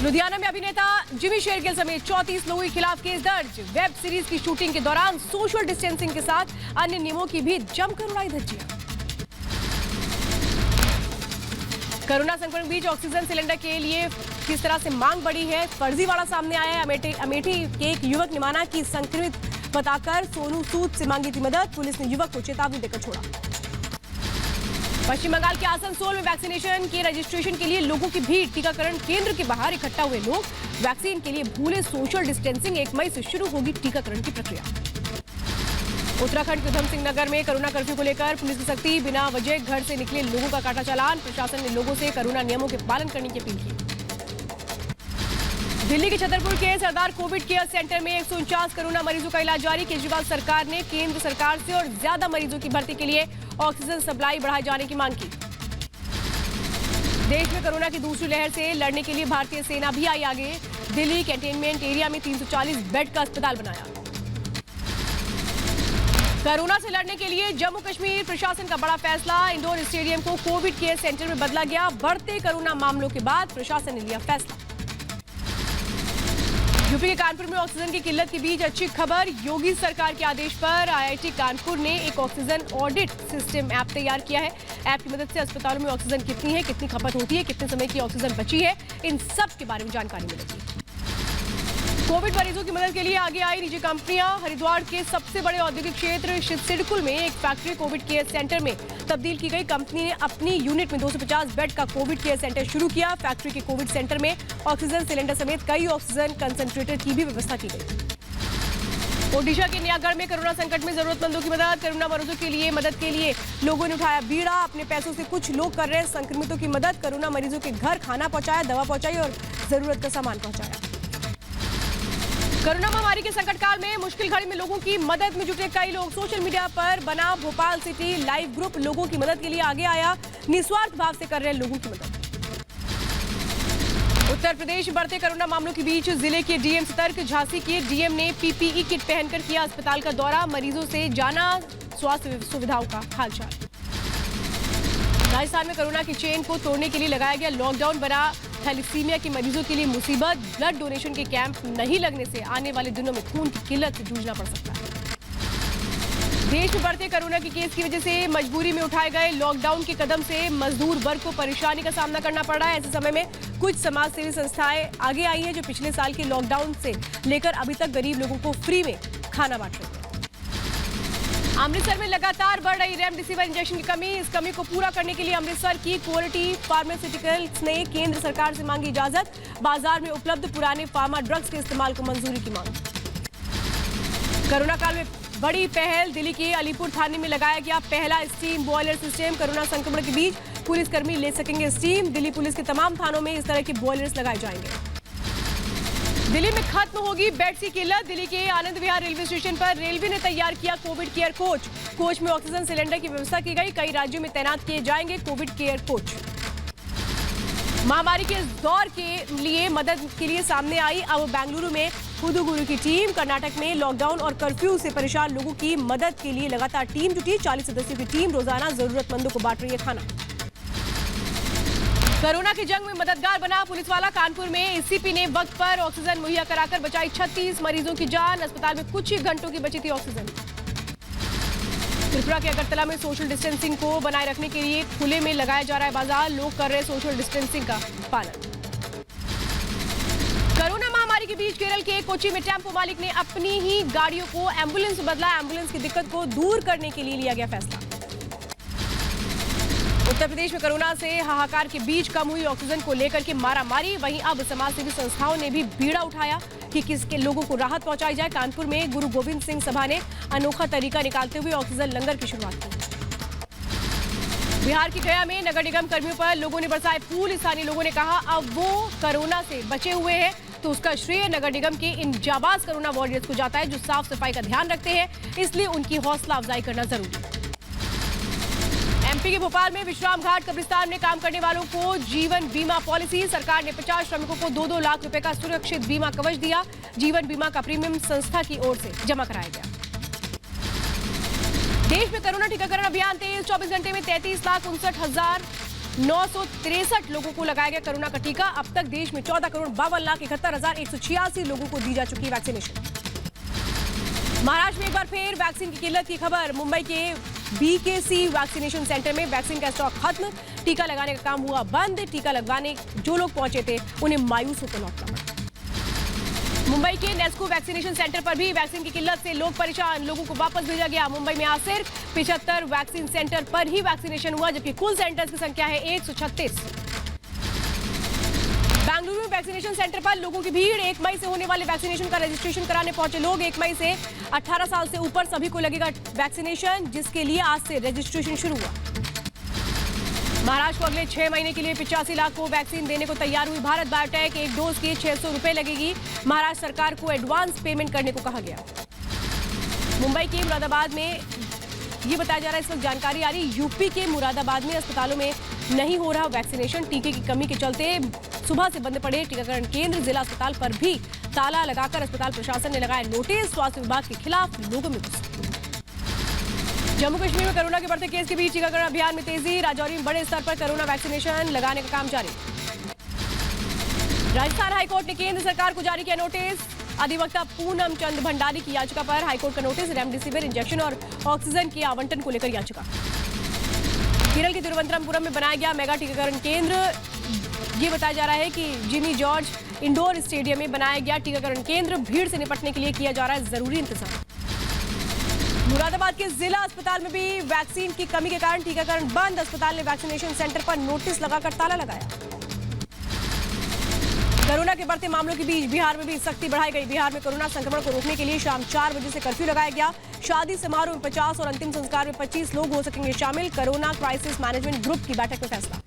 लुधियाना में अभिनेता जिमी शेरगिल समेत 34 लोगों के खिलाफ केस दर्ज। वेब सीरीज की शूटिंग के दौरान सोशल डिस्टेंसिंग के साथ अन्य नियमों की भी जमकर उड़ाई धज्जियां। कोरोना संक्रमण के बीच ऑक्सीजन सिलेंडर के लिए किस तरह से मांग बढ़ी है, फर्जीवाड़ा सामने आया है। अमेठी के एक युवक ने माना कि संक्रमित बताकर सोनू सूद से मांगी थी मदद। पुलिस ने युवक को चेतावनी देकर छोड़ा। पश्चिम बंगाल के आसनसोल में वैक्सीनेशन के रजिस्ट्रेशन के लिए लोगों की भीड़। टीकाकरण केंद्र के बाहर इकट्ठा हुए लोग। वैक्सीन के लिए भूले सोशल डिस्टेंसिंग। 1 मई से शुरू होगी टीकाकरण की प्रक्रिया। उत्तराखंड के उधम सिंह नगर में कोरोना कर्फ्यू को लेकर पुलिस की सख्ती। बिना वजह घर से निकले लोगों का काटा चालान। प्रशासन ने लोगों से कोरोना नियमों के पालन करने की अपील की। दिल्ली के छतरपुर के सरदार कोविड केयर सेंटर में 149 कोरोना मरीजों का इलाज जारी। केजरीवाल सरकार ने केंद्र सरकार से और ज्यादा मरीजों की भर्ती के लिए ऑक्सीजन सप्लाई बढ़ाए जाने की मांग की। देश में कोरोना की दूसरी लहर से लड़ने के लिए भारतीय सेना भी आई आगे। दिल्ली कंटेनमेंट एरिया में 340 बेड का अस्पताल बनाया। कोरोना से लड़ने के लिए जम्मू कश्मीर प्रशासन का बड़ा फैसला। इंडोर स्टेडियम को कोविड केयर सेंटर में बदला गया। बढ़ते कोरोना मामलों के बाद प्रशासन ने लिया फैसला। यूपी के कानपुर में ऑक्सीजन की किल्लत के बीच अच्छी खबर। योगी सरकार के आदेश पर आईआईटी कानपुर ने एक ऑक्सीजन ऑडिट सिस्टम ऐप तैयार किया है। ऐप की मदद से अस्पतालों में ऑक्सीजन कितनी है, कितनी खपत होती है, कितने समय की ऑक्सीजन बची है, इन सब के बारे में जानकारी मिलेगी। कोविड मरीजों की मदद के लिए आगे आई निजी कंपनियां। हरिद्वार के सबसे बड़े औद्योगिक क्षेत्र सिडकुल में एक फैक्ट्री कोविड केयर सेंटर में तब्दील की गई। कंपनी ने अपनी यूनिट में 250 बेड का कोविड केयर सेंटर शुरू किया। फैक्ट्री के कोविड सेंटर में ऑक्सीजन सिलेंडर समेत कई ऑक्सीजन कंसंट्रेटर की भी व्यवस्था की गई। ओडिशा के न्यागढ़ में कोरोना संकट में जरूरतमंदों की मदद। कोरोना मरीजों के लिए मदद के लिए लोगों ने उठाया बीड़ा। अपने पैसों से कुछ लोग कर रहे हैं संक्रमितों की मदद। कोरोना मरीजों के घर खाना पहुंचाया, दवा पहुंचाई और जरूरत का सामान पहुंचाया। कोरोना महामारी के संकट काल में मुश्किल घड़ी में लोगों की मदद में जुटे कई लोग। सोशल मीडिया पर बना भोपाल सिटी लाइव ग्रुप लोगों की मदद के लिए आगे आया। निस्वार्थ भाव से कर रहे हैं लोगों की मदद। उत्तर प्रदेश में बढ़ते कोरोना मामलों के बीच जिले के डीएम सतर्क। झांसी के डीएम ने पीपीई किट पहनकर किया अस्पताल का दौरा। मरीजों से जाना स्वास्थ्य सुविधाओं का हालचाल। राजस्थान में कोरोना की चेन को तोड़ने के लिए लगाया गया लॉकडाउन। बना थैलेसीमिया के मरीजों के लिए मुसीबत। ब्लड डोनेशन के कैंप नहीं लगने से आने वाले दिनों में खून की किल्लत से जूझना पड़ सकता है। देश में बढ़ते कोरोना के केस की वजह से मजबूरी में उठाए गए लॉकडाउन के कदम से मजदूर वर्ग को परेशानी का सामना करना पड़ रहा है। ऐसे समय में कुछ समाज सेवी संस्थाएं आगे आई हैं जो पिछले साल के लॉकडाउन से लेकर अभी तक गरीब लोगों को फ्री में खाना बांट रही है। अमृतसर में लगातार बढ़ रही रेमडेसिविर इंजेक्शन की कमी। इस कमी को पूरा करने के लिए अमृतसर की क्वालिटी फार्मास्यूटिकल्स ने केंद्र सरकार से मांगी इजाजत। बाजार में उपलब्ध पुराने फार्मा ड्रग्स के इस्तेमाल को मंजूरी की मांग। कोरोना काल में बड़ी पहल। दिल्ली के अलीपुर थाने में लगाया गया पहला स्टीम बॉयलर सिस्टम। कोरोना संक्रमण के बीच पुलिसकर्मी ले सकेंगे स्टीम। दिल्ली पुलिस के तमाम थानों में इस तरह के बॉयलर्स लगाए जाएंगे। दिल्ली में खत्म होगी बेड की किल्लत। दिल्ली के आनंद विहार रेलवे स्टेशन पर रेलवे ने तैयार किया कोविड केयर कोच। कोच में ऑक्सीजन सिलेंडर की व्यवस्था की गई। कई राज्यों में तैनात किए जाएंगे कोविड केयर कोच। महामारी के इस दौर के लिए मदद के लिए सामने आई अब बेंगलुरु में हुदुगुरु की टीम। कर्नाटक में लॉकडाउन और कर्फ्यू से परेशान लोगों की मदद के लिए लगातार टीम जुटी। 40 सदस्यों की टीम रोजाना जरूरतमंदों को बांट रही है खाना। कोरोना की जंग में मददगार बना पुलिस वाला। कानपुर में एसीपी ने वक्त पर ऑक्सीजन मुहैया कराकर बचाई 36 मरीजों की जान। अस्पताल में कुछ ही घंटों की बची थी ऑक्सीजन। त्रिपुरा के अगरतला में सोशल डिस्टेंसिंग को बनाए रखने के लिए खुले में लगाया जा रहा है बाजार। लोग कर रहे सोशल डिस्टेंसिंग का पालन। कोरोना महामारी के बीच केरल के कोच्चि में टेम्पो मालिक ने अपनी ही गाड़ियों को एम्बुलेंस में बदला। एम्बुलेंस की दिक्कत को दूर करने के लिए लिया गया फैसला। उत्तर प्रदेश में कोरोना से हाहाकार के बीच कम हुई ऑक्सीजन को लेकर के मारामारी। वहीं अब समाजसेवी संस्थाओं ने भी बीड़ा उठाया कि किसके लोगों को राहत पहुंचाई जाए। कानपुर में गुरु गोविंद सिंह सभा ने अनोखा तरीका निकालते हुए ऑक्सीजन लंगर की शुरुआत की। बिहार की गया में नगर निगम कर्मियों पर लोगों ने बरसाए फूल। स्थानीय लोगों ने कहा अब वो कोरोना से बचे हुए हैं तो उसका श्रेय नगर निगम के इन जाबाज कोरोना वॉरियर्स को जाता है जो साफ सफाई का ध्यान रखते हैं, इसलिए उनकी हौसला अफजाई करना जरूरी है। एमपी के भोपाल में विश्राम घाट कब्रिस्तान में काम करने वालों को जीवन बीमा पॉलिसी। सरकार ने 50 श्रमिकों को 2-2 लाख रुपए का सुरक्षित बीमा कवच दिया। जीवन बीमा का प्रीमियम संस्था की ओर से जमा कराया गया। देश में कोरोना टीकाकरण अभियान तेज। 24 घंटे में 33,59,963 लोगों को लगाया गया कोरोना का टीका। अब तक देश में 14,52,71,186 लोगों को दी जा चुकी वैक्सीनेशन। महाराष्ट्र में एक बार फिर वैक्सीन की किल्लत की खबर। मुंबई के बीकेसी वैक्सीनेशन सेंटर में वैक्सीन का स्टॉक खत्म। टीका लगाने का काम हुआ बंद। टीका लगवाने जो लोग पहुंचे थे उन्हें मायूस होकर लौटना पड़ा। मुंबई के नेस्को वैक्सीनेशन सेंटर पर भी वैक्सीन की किल्लत से लोग परेशान। लोगों को वापस भेजा गया। मुंबई में आज सिर्फ 75 वैक्सीन सेंटर पर ही वैक्सीनेशन हुआ, जबकि कुल सेंटर्स की संख्या है 136। बेंगलुरु में वैक्सीनेशन सेंटर पर लोगों की भीड़। 1 मई से होने वाले वैक्सीनेशन का रजिस्ट्रेशन कराने पहुंचे लोग। 1 मई से 18 साल से ऊपर सभी को लगेगा वैक्सीनेशन, जिसके लिए आज से रजिस्ट्रेशन शुरू हुआ। महाराष्ट्र को अगले 6 महीने के लिए 85 लाख को वैक्सीन देने को तैयार हुई भारत बायोटेक। एक डोज के 600 रुपए लगेगी। महाराष्ट्र सरकार को एडवांस पेमेंट करने को कहा गया। मुंबई के मुरादाबाद में ये बताया जा रहा है, इस वक्त जानकारी आ रही, यूपी के मुरादाबाद में अस्पतालों में नहीं हो रहा वैक्सीनेशन। टीके की कमी के चलते सुबह से बंद पड़े टीकाकरण केंद्र। जिला अस्पताल पर भी ताला लगाकर अस्पताल प्रशासन ने लगाया नोटिस। स्वास्थ्य विभाग के खिलाफ लोगों में गुस्सा। जम्मू कश्मीर में कोरोना के बढ़ते केस के बीच टीकाकरण अभियान में तेजी। राजौरी में बड़े स्तर पर कोरोना वैक्सीनेशन लगाने का काम जारी। राजस्थान हाईकोर्ट ने केंद्र सरकार को जारी किया नोटिस। अधिवक्ता पूनम चंद भंडारी की याचिका पर हाईकोर्ट का नोटिस। रेमडेसिविर इंजेक्शन और ऑक्सीजन के आवंटन को लेकर याचिका। केरल के तिरुवनंतपुरम में बनाया गया मेगा टीकाकरण केंद्र। ये बताया जा रहा है कि जिमी जॉर्ज इंडोर स्टेडियम में बनाया गया टीकाकरण केंद्र। भीड़ से निपटने के लिए किया जा रहा है जरूरी इंतजाम। मुरादाबाद के जिला अस्पताल में भी वैक्सीन की कमी के कारण टीकाकरण बंद। अस्पताल ने वैक्सीनेशन सेंटर पर नोटिस लगाकर ताला लगाया। कोरोना के बढ़ते मामलों के बीच बिहार में भी सख्ती बढ़ाई गई। बिहार में कोरोना संक्रमण को रोकने के लिए शाम 4 बजे से कर्फ्यू लगाया गया। शादी समारोह में 50 और अंतिम संस्कार में 25 लोग हो सकेंगे शामिल। कोरोना क्राइसिस मैनेजमेंट ग्रुप की बैठक में फैसला।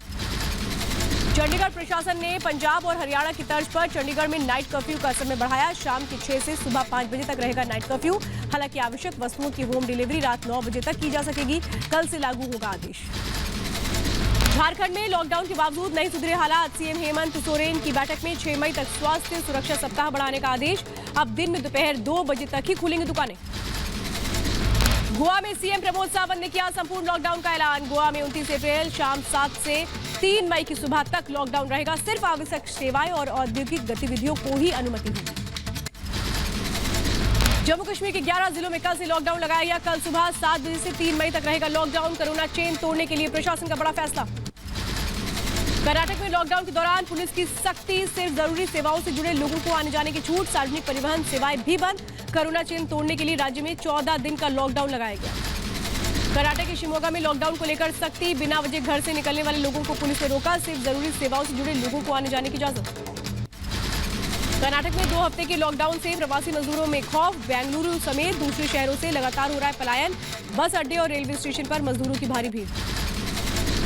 चंडीगढ़ प्रशासन ने पंजाब और हरियाणा की तर्ज पर चंडीगढ़ में नाइट कर्फ्यू का समय बढ़ाया। शाम के 6 से सुबह 5 बजे तक रहेगा नाइट कर्फ्यू। हालांकि आवश्यक वस्तुओं की होम डिलीवरी रात 9 बजे तक की जा सकेगी। कल से लागू होगा आदेश। झारखंड में लॉकडाउन के बावजूद नहीं सुधरे हालात। सीएम हेमंत सोरेन की बैठक में 6 मई तक स्वास्थ्य सुरक्षा सप्ताह बढ़ाने का आदेश। अब दिन में दोपहर 2 बजे तक ही खुलेंगी दुकानें। गोवा में सीएम प्रमोद सावंत ने किया संपूर्ण लॉकडाउन का ऐलान। गोवा में 29 अप्रैल शाम 7 से 3 मई की सुबह तक लॉकडाउन रहेगा। सिर्फ आवश्यक सेवाएं और औद्योगिक गतिविधियों को ही अनुमति होगी। जम्मू कश्मीर के 11 जिलों में कल से लॉकडाउन लगाया गया। कल सुबह 7 बजे से 3 मई तक रहेगा लॉकडाउन। कोरोना चेन तोड़ने के लिए प्रशासन का बड़ा फैसला। कर्नाटक में लॉकडाउन के दौरान पुलिस की सख्ती। सिर्फ जरूरी सेवाओं से जुड़े लोगों को आने जाने की छूट। सार्वजनिक परिवहन सेवाएं भी बंद। कोरोना चेन तोड़ने के लिए राज्य में 14 दिन का लॉकडाउन लगाया गया। कर्नाटक के शिमोगा में लॉकडाउन को लेकर सख्ती। बिना वजह घर से निकलने वाले लोगों को पुलिस ने रोका। सिर्फ जरूरी सेवाओं से जुड़े लोगों को आने जाने की इजाजत। कर्नाटक में 2 हफ्ते के लॉकडाउन से प्रवासी मजदूरों में खौफ। बेंगलुरु समेत दूसरे शहरों से लगातार हो रहा है पलायन। बस अड्डे और रेलवे स्टेशन पर मजदूरों की भारी भीड़।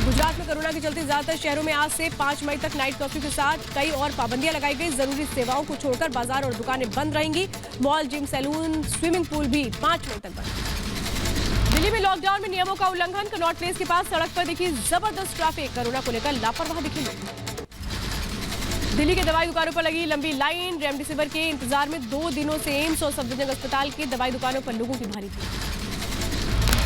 गुजरात में कोरोना के चलते ज्यादातर शहरों में आज से 5 मई तक नाइट कर्फ्यू के साथ कई और पाबंदियां लगाई गई। जरूरी सेवाओं को छोड़कर बाजार और दुकानें बंद रहेंगी। Mall, gym, salon, swimming pool भी 5 मई तक बंद। दिल्ली में लॉकडाउन में नियमों का उल्लंघन। कनॉट प्लेस के पास सड़क पर दिखी जबरदस्त ट्रैफिक। कोरोना को लेकर लापरवाह दिखे लोग। दिल्ली के दवाई दुकानों पर लगी लंबी लाइन। रेमडेसिविर के इंतजार में 2 दिनों से एम्स और सफदरजंग अस्पताल की दवाई दुकानों पर लोगों की भारी भीड़।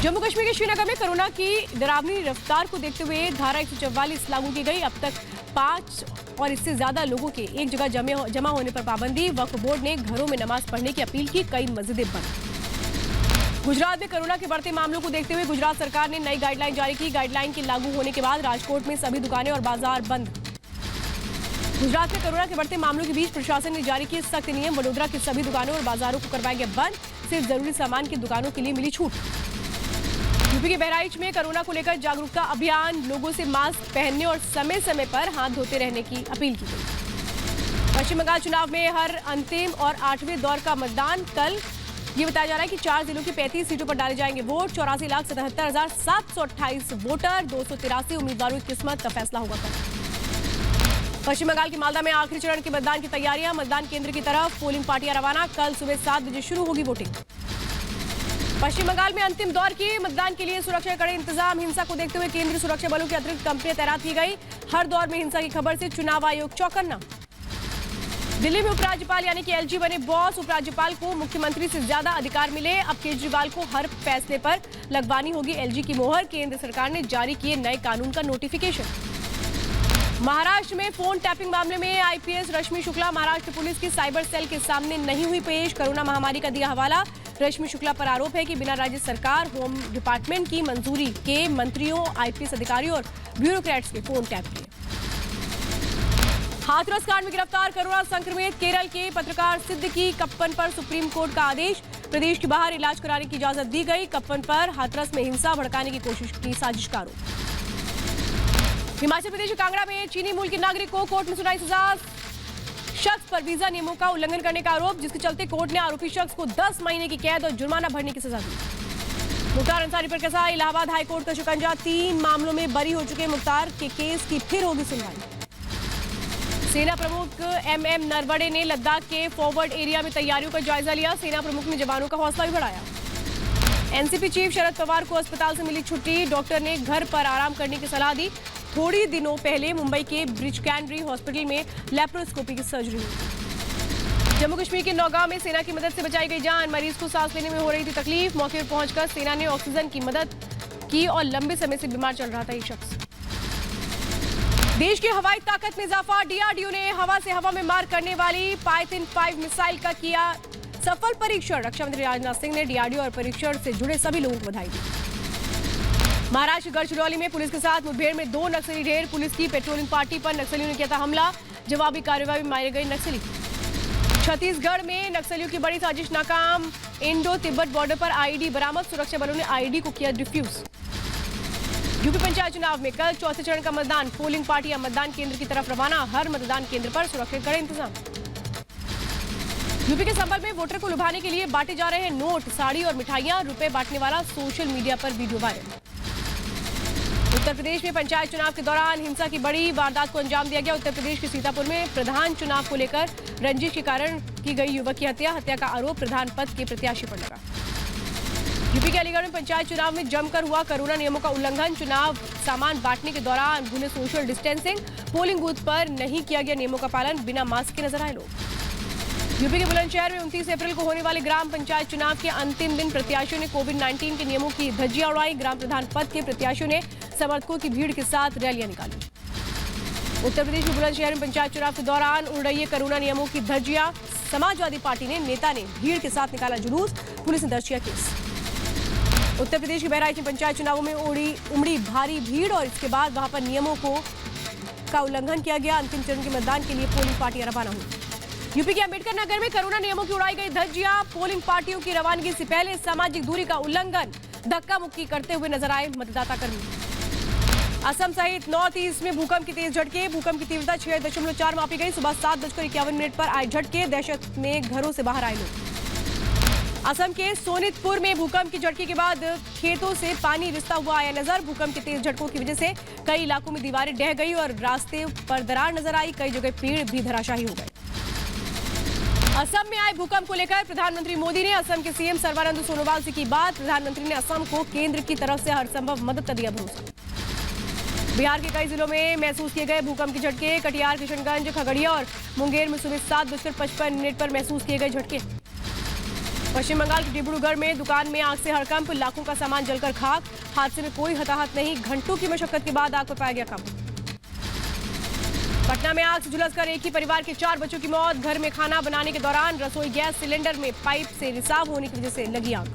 जम्मू कश्मीर के श्रीनगर में कोरोना की डरावनी रफ्तार को देखते हुए धारा 144 लागू की गई। अब तक 5 और इससे ज्यादा लोगों के एक जगह जमा होने पर पाबंदी। वक्फ बोर्ड ने घरों में नमाज पढ़ने की अपील की। कई मस्जिदें बंद। गुजरात में कोरोना के बढ़ते मामलों को देखते हुए गुजरात सरकार ने नई गाइडलाइन जारी की। गाइडलाइन के लागू होने के बाद राजकोट में सभी दुकानें और बाजार बंद। गुजरात में कोरोना के बढ़ते मामलों के बीच प्रशासन ने जारी किए सख्त नियम। वडोदरा की सभी दुकानों और बाजारों को करवाया गया बंद। सिर्फ जरूरी सामान की दुकानों के लिए मिली छूट। यूपी के बहराइच में कोरोना को लेकर जागरूकता अभियान, लोगों से मास्क पहनने और समय समय पर हाथ धोते रहने की अपील की गई। पश्चिम बंगाल चुनाव में हर अंतिम और 8वें दौर का मतदान कल। ये बताया जा रहा है कि 4 जिलों की 35 सीटों पर डाले जाएंगे वोट। 84,77,728 वोटर, 283 उम्मीदवारों की किस्मत का फैसला होगा कल। पश्चिम बंगाल के मालदा में आखिरी चरण के मतदान की तैयारियां। मतदान केंद्र की तरफ पोलिंग पार्टियां रवाना। कल सुबह 7 बजे शुरू होगी वोटिंग। पश्चिम बंगाल में अंतिम दौर के मतदान के लिए सुरक्षा के कड़े इंतजाम। हिंसा को देखते हुए केंद्रीय सुरक्षा बलों की अतिरिक्त कंपनियां तैनात की गई। हर दौर में हिंसा की खबर से चुनाव आयोग चौकन्ना। दिल्ली में उपराज्यपाल यानी कि एलजी बने बॉस। उपराज्यपाल को मुख्यमंत्री से ज्यादा अधिकार मिले। अब केजरीवाल को हर फैसले पर लगवानी होगी एलजी की मोहर। केंद्र सरकार ने जारी किए नए कानून का नोटिफिकेशन। महाराष्ट्र में फोन टैपिंग मामले में आईपीएस रश्मि शुक्ला महाराष्ट्र पुलिस की साइबर सेल के सामने नहीं हुई पेश। कोरोना महामारी का दिया हवाला। रश्मि शुक्ला पर आरोप है कि बिना राज्य सरकार होम डिपार्टमेंट की मंजूरी के मंत्रियों, आईपीएस अधिकारियों और ब्यूरोक्रेट्स के फोन टैप किए। हाथरस कांड में गिरफ्तार कोरोना संक्रमित केरल के पत्रकार सिद्दीकी कप्पन पर सुप्रीम कोर्ट का आदेश। प्रदेश के बाहर इलाज कराने की इजाजत दी गई। कप्पन पर हाथरस में हिंसा भड़काने की कोशिश की साजिश का आरोप। हिमाचल प्रदेश के कांगड़ा में चीनी मूल के नागरिक को कोर्ट में सुनाई सजा। शख्स पर वीजा नियमों का उल्लंघन करने का आरोप, जिसके चलते कोर्ट ने आरोपी शख्स को 10 महीने की कैद और जुर्माना भरने की सजा दी। मुख्तार अंसारी पर कसा इलाहाबाद हाईकोर्ट का शिकंजा। 3 मामलों में बरी हो चुके मुख्तार के केस की फिर होगी सुनवाई। सेना प्रमुख एमएम नरवणे ने लद्दाख के फॉरवर्ड एरिया में तैयारियों का जायजा लिया। सेना प्रमुख ने जवानों का हौसला भी बढ़ाया। एनसीपी चीफ शरद पवार को अस्पताल से मिली छुट्टी। डॉक्टर ने घर पर आराम करने की सलाह दी। थोड़ी दिनों पहले मुंबई के ब्रिज कैंड्री हॉस्पिटल में लैप्रोस्कोपी की सर्जरी हुई। जम्मू कश्मीर के नौगांव में सेना की मदद से बचाई गई जान। मरीज को सांस लेने में हो रही थी तकलीफ। मौके पर पहुंचकर सेना ने ऑक्सीजन की मदद की और लंबे समय से बीमार चल रहा था ये शख्स। देश की हवाई ताकत में इजाफा। डीआरडीओ ने हवा से हवा में मार करने वाली पाइथन 5 मिसाइल का किया सफल परीक्षण। रक्षा मंत्री राजनाथ सिंह ने डीआरडीओ और परीक्षण से जुड़े सभी लोगों को बधाई दी। महाराष्ट्र गढ़चिरौली में पुलिस के साथ मुठभेड़ में 2 नक्सली ढेर। पुलिस की पेट्रोलिंग पार्टी पर नक्सलियों ने किया था हमला। जवाबी कार्रवाई में मारे गए नक्सली। छत्तीसगढ़ में नक्सलियों की बड़ी साजिश नाकाम। इंडो तिब्बत बॉर्डर पर आईईडी बरामद। सुरक्षा बलों ने आईईडी को किया डिफ्यूज। यूपी पंचायत चुनाव में कल चौथे चरण का मतदान। पोलिंग पार्टियां मतदान केंद्र की तरफ रवाना। हर मतदान केंद्र पर सुरक्षा के कड़े इंतजाम। यूपी के संभल में वोटर को लुभाने के लिए बांटे जा रहे हैं नोट, साड़ी और मिठाइयां। रुपए बांटने वाला सोशल मीडिया पर वीडियो वायरल। उत्तर प्रदेश में पंचायत चुनाव के दौरान हिंसा की बड़ी वारदात को अंजाम दिया गया। उत्तर प्रदेश के सीतापुर में प्रधान चुनाव को लेकर रंजिश के कारण की गई युवक की हत्या। हत्या का आरोप प्रधान पद के प्रत्याशी पर लगा। यूपी के अलीगढ़ में पंचायत चुनाव में जमकर हुआ कोरोना नियमों का उल्लंघन। चुनाव सामान बांटने के दौरान भूले सोशल डिस्टेंसिंग। पोलिंग बूथ पर नहीं किया गया नियमों का पालन। बिना मास्क के नजर आए लोग। यूपी के बुलंदशहर में 29 अप्रैल को होने वाले ग्राम पंचायत चुनाव के अंतिम दिन प्रत्याशियों ने कोविड-19 के नियमों की धज्जियां उड़ाई। ग्राम प्रधान पद के प्रत्याशियों ने समर्थकों की भीड़ के साथ रैलियां निकाली। उत्तर प्रदेश में बुलंदशहर में पंचायत चुनाव के दौरान उड़ रही कोरोना नियमों की धज्जियां। समाजवादी पार्टी ने नेता ने भीड़ के साथ निकाला जुलूस। पुलिस ने दर्ज किया केस। उत्तर प्रदेश के बहराइच में पंचायत चुनावों में उमड़ी भारी भीड़ और इसके बाद वहां पर नियमों का उल्लंघन किया गया। अंतिम चरण के मतदान के लिए पोलिंग पार्टियां रवाना हुई। यूपी के अंबेडकर नगर में कोरोना नियमों की उड़ाई गई धज्जियां। पोलिंग पार्टियों की रवानगी से पहले सामाजिक दूरी का उल्लंघन, धक्का मुक्की करते हुए नजर आए मतदाता कर्मी। असम सहित नॉर्थ ईस्ट में भूकंप की तेज झटके। भूकंप की तीव्रता 6.4 मापी गई। सुबह 7:51 पर आए झटके। दहशत में घरों से बाहर आए लोग। असम के सोनितपुर में भूकंप की झटके के बाद खेतों से पानी रिसता हुआ आया नजर। भूकंप के तेज झटकों की वजह से कई इलाकों में दीवारें ढह गई और रास्ते पर दरार नजर आई। कई जगह पेड़ भी धराशायी हो गए। असम में आए भूकंप को लेकर प्रधानमंत्री मोदी ने असम के सीएम सर्बानंद सोनोवाल से की बात। प्रधानमंत्री ने असम को केंद्र की तरफ से हर संभव मदद का दिया भरोसा। बिहार के कई जिलों में महसूस किए गए भूकंप के झटके। कटिहार, किशनगंज, खगड़िया और मुंगेर में सुबह 7:55 पर महसूस किए गए झटके। पश्चिम बंगाल के डिब्रूगढ़ में दुकान में आग से हड़कंप। लाखों का सामान जलकर खाक। हादसे में कोई हताहत नहीं। घंटों की मशक्कत के बाद आग पर पाया गया काबू। पटना में आग से झुलसकर एक ही परिवार के 4 बच्चों की मौत। घर में खाना बनाने के दौरान रसोई गैस सिलेंडर में पाइप से रिसाव होने की वजह से लगी आग।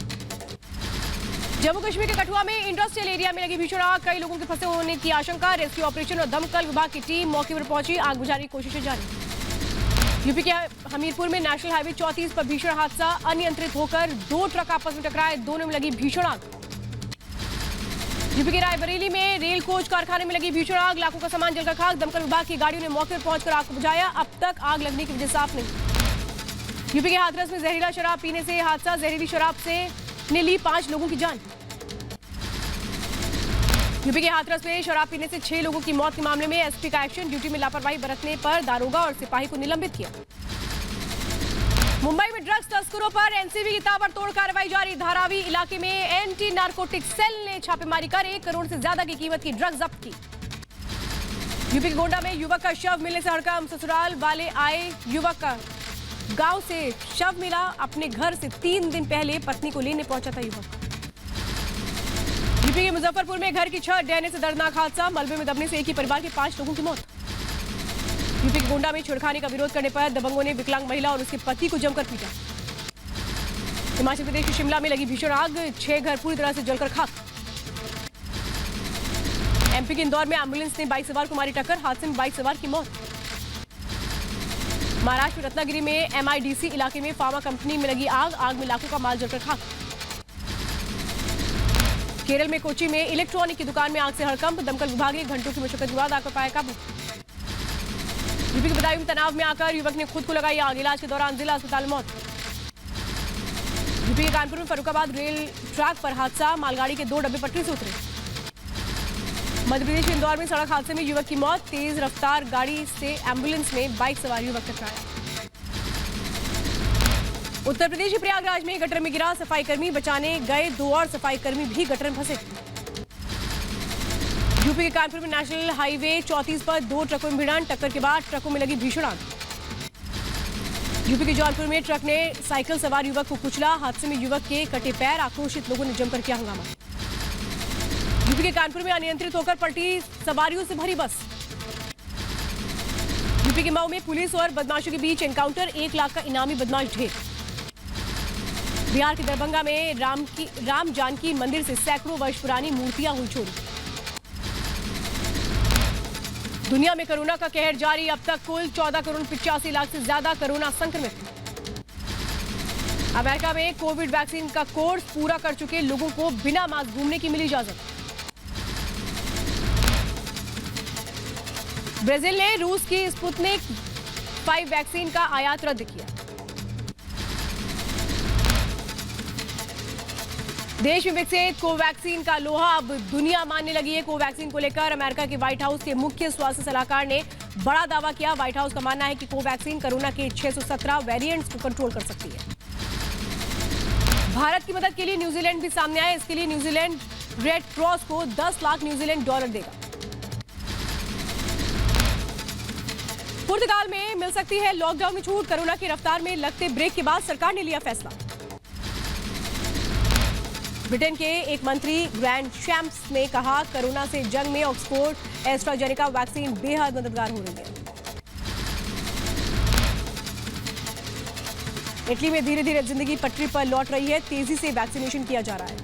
जम्मू कश्मीर के कठुआ में इंडस्ट्रियल एरिया में लगी भीषण आग, कई लोगों के फंसे होने की आशंका। रेस्क्यू ऑपरेशन और दमकल विभाग की टीम मौके पर पहुंची, आग बुझाने की कोशिशें जारी। यूपी के हमीरपुर में नेशनल हाईवे 34 पर भीषण हादसा, अनियंत्रित होकर 2 ट्रक आपस में टकराए, दोनों में लगी भीषण आग। यूपी के रायबरेली में रेल कोच कारखाने में लगी भीषण आग, लाखों का सामान जलकर खाक, दमकल विभाग की गाड़ियों ने मौके पर पहुंचकर आग को बुझाया, अब तक आग लगने की वजह साफ नहीं। यूपी के हाथरस में जहरीला शराब पीने से हादसा, जहरीली शराब से ने ली 5 लोगों की जान। यूपी के हाथरस में शराब पीने से 6 लोगों की मौत के मामले में एसपी का एक्शन, ड्यूटी में लापरवाही बरतने पर दारोगा और सिपाही को निलंबित किया। मुंबई में ड्रग्स तस्करों पर एनसीबी की ताबड़तोड़ कार्रवाई जारी, धारावी इलाके में एंटी नारकोटिक सेल ने छापेमारी कर 1 करोड़ से ज्यादा की कीमत की ड्रग्स जब्त की। यूपी के गोंडा में युवक का शव मिलने से हड़कंप, ससुराल वाले आए युवक का गांव से शव मिला, अपने घर से 3 दिन पहले पत्नी को लेने पहुंचा था युवक। यूपी के मुजफ्फरपुर में घर की छत ढहने से दर्दनाक हादसा, मलबे में दबने से एक ही परिवार के 5 लोगों की मौत। यूपी के गोंडा में छेड़खानी का विरोध करने पर दबंगों ने विकलांग महिला और उसके पति को जमकर पीटा। हिमाचल प्रदेश के शिमला में लगी भीषण आग, 6 घर पूरी तरह से जलकर खाक। एमपी के इंदौर में एम्बुलेंस ने बाइक सवार को मारी टक्कर, हादसे में बाइक सवार की मौत। महाराष्ट्र में रत्नागिरी में MIDC इलाके में फार्मा कंपनी में लगी आग, आग में लाखों का माल जलकर खाक। केरल में कोची में इलेक्ट्रॉनिक की दुकान में आग से हड़कंप, दमकल विभाग ने घंटों की मशक्कत के बाद आग पर पाया काबू। यूपी के बदायूं में तनाव में आकर युवक ने खुद को लगाई आग, इलाज के दौरान जिला अस्पताल में मौत। यूपी के कानपुर में फर्रुखाबाद रेल ट्रैक पर हादसा, मालगाड़ी के 2 डब्बे पटरी से उतरे। मध्य प्रदेश के इंदौर में सड़क हादसे में युवक की मौत, तेज रफ्तार गाड़ी से एम्बुलेंस में बाइक सवार युवक टकराया। उत्तर प्रदेश के प्रयागराज में गटर में गिरा सफाई कर्मी, बचाने गए 2 और सफाई कर्मी भी गटर में फंसे। यूपी के कानपुर में नेशनल हाईवे 34 पर 2 ट्रकों में भिड़ंत, टक्कर के बाद ट्रकों में लगी भीषण आग। यूपी के जौनपुर में ट्रक ने साइकिल सवार युवक को कुचला, हादसे में युवक के कटे पैर, आक्रोशित लोगों ने जमकर किया हंगामा। यूपी के कानपुर में अनियंत्रित होकर पलटी सवारियों से भरी बस। यूपी के मऊ में पुलिस और बदमाशों के बीच एनकाउंटर, 1 लाख का इनामी बदमाश ढेर। बिहार के दरभंगा में राम जानकी मंदिर से सैकड़ों वर्ष पुरानी मूर्तियां हुई चोरी। दुनिया में कोरोना का कहर जारी, अब तक कुल 14 करोड़ 85 लाख से ज्यादा कोरोना संक्रमित। अमेरिका में कोविड वैक्सीन का कोर्स पूरा कर चुके लोगों को बिना मास्क घूमने की मिली इजाजत। ब्राजील ने रूस की स्पुतनिक 5 वैक्सीन का आयात रद्द किया। देश में विकसित कोवैक्सीन का लोहा अब दुनिया मानने लगी है। कोवैक्सीन को लेकर अमेरिका के व्हाइट हाउस के मुख्य स्वास्थ्य सलाहकार ने बड़ा दावा किया। व्हाइट हाउस का मानना है कि कोवैक्सीन कोरोना के 617 वेरिएंट्स को कंट्रोल कर सकती है। भारत की मदद के लिए न्यूजीलैंड भी सामने आया। इसके लिए न्यूजीलैंड रेड क्रॉस को $10 लाख न्यूजीलैंड डॉलर देगा। पुर्तगाल में मिल सकती है लॉकडाउन में छूट, कोरोना की रफ्तार में लगते ब्रेक के बाद सरकार ने लिया फैसला। ब्रिटेन के एक मंत्री ग्रैंड शैम्प्स ने कहा, कोरोना से जंग में ऑक्सफोर्ड एस्ट्राजेनेका वैक्सीन बेहद मददगार हो रही है। इटली में धीरे धीरे जिंदगी पटरी पर लौट रही है, तेजी से वैक्सीनेशन किया जा रहा है।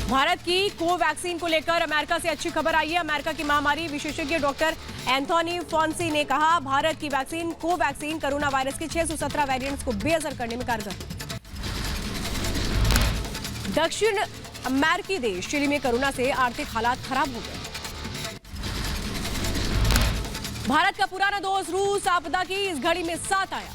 भारत की कोवैक्सीन को लेकर अमेरिका से अच्छी खबर आई है। अमेरिका की महामारी विशेषज्ञ डॉक्टर एंथोनी फॉन्सी ने कहा, भारत की वैक्सीन कोवैक्सीन कोरोना वायरस के 617 वेरिएंट्स को बेअसर करने में कारगर है। दक्षिण अमेरिकी देश चिली में कोरोना से आर्थिक हालात खराब हो गए। भारत का पुराना दोस्त रूस आपदा की इस घड़ी में साथ आया।